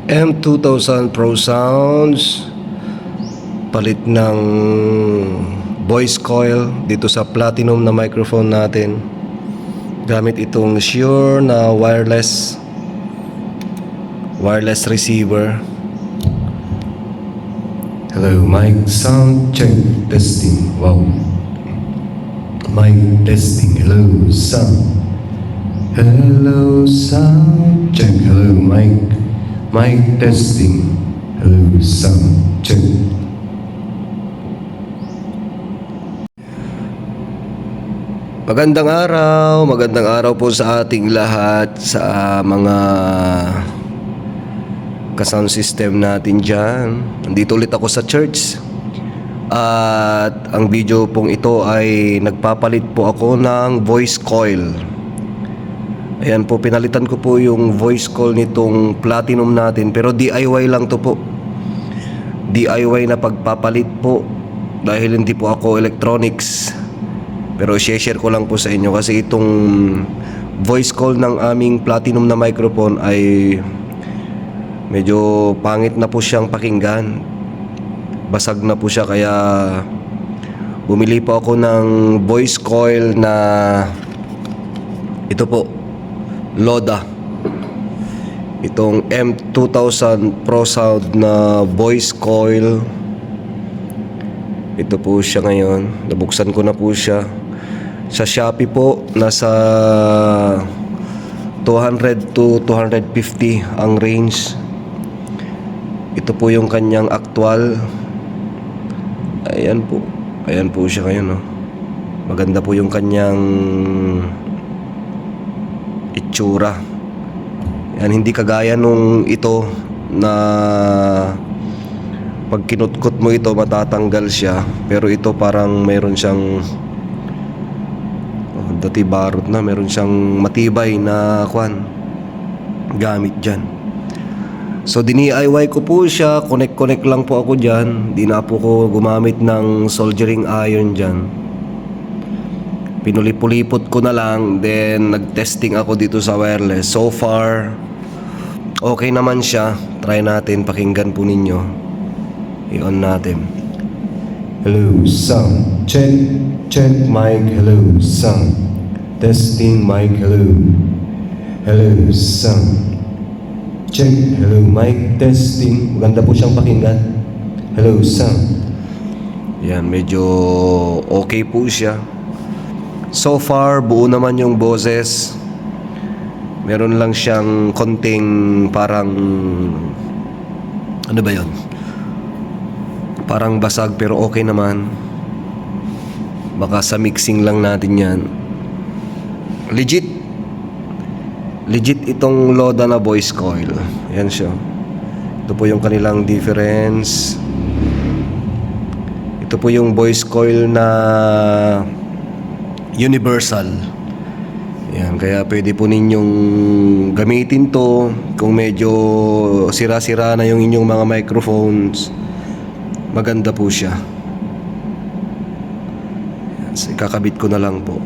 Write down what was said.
M2000 Pro Sounds, palit ng voice coil dito sa platinum na microphone natin, gamit itong Shure na wireless receiver. Hello, mic sound check, testing. Wow, mic testing. Hello sound, hello sound check. Hello mic testing. Hello sound check. Magandang araw po sa ating lahat, sa mga ka-sound system natin dyan. Nandito ulit ako sa church, at ang video pong ito ay nagpapalit po ako ng voice coil. Ayan po, pinalitan ko po yung voice coil nitong platinum natin, pero DIY lang to po. DIY na pagpapalit po, dahil hindi po ako electronics. Pero share ko lang po sa inyo kasi itong voice coil ng aming platinum na microphone ay medyo pangit na po siyang pakinggan. Basag na po siya, kaya bumili po ako ng voice coil na ito po, Loda. Itong M2000 Pro Sound na voice coil. Ito po siya ngayon. Nabuksan ko na po siya. Sa Shopee po, nasa 200 to 250 ang range. Ito po yung kanyang actual. Ayan po siya ngayon, no? Maganda po yung kanyang itsura. Yan, hindi kagaya nung ito na pag kinutkot mo ito matatanggal siya, pero ito parang meron siyang dati barot na, meron siyang matibay na gamit dyan. So DIY ko po siya, connect lang po ako dyan. Di na po ko gumamit ng soldering iron dyan. Pinulipot ko na lang, then nag-testing ako dito sa wireless. So far okay naman siya. Try natin, pakinggan po ninyo. I-on natin. Hello sound check mic. Hello sound testing mic. Hello sound check. Hello mic testing. Maganda po siyang pakinggan. Hello sound. Yan, medyo okay po siya. So far buo naman yung boses. Meron lang siyang konting parang ano ba yun, parang basag, pero okay naman. Baka sa mixing lang natin yan. Legit itong Loda na voice coil. Yan siya. Ito po yung kanilang difference. Ito po yung voice coil na universal. Yan, kaya pwede po ninyong gamitin to kung medyo sira-sira na yung inyong mga microphones. Maganda po siya. Yan, so ikakabit ko na lang po.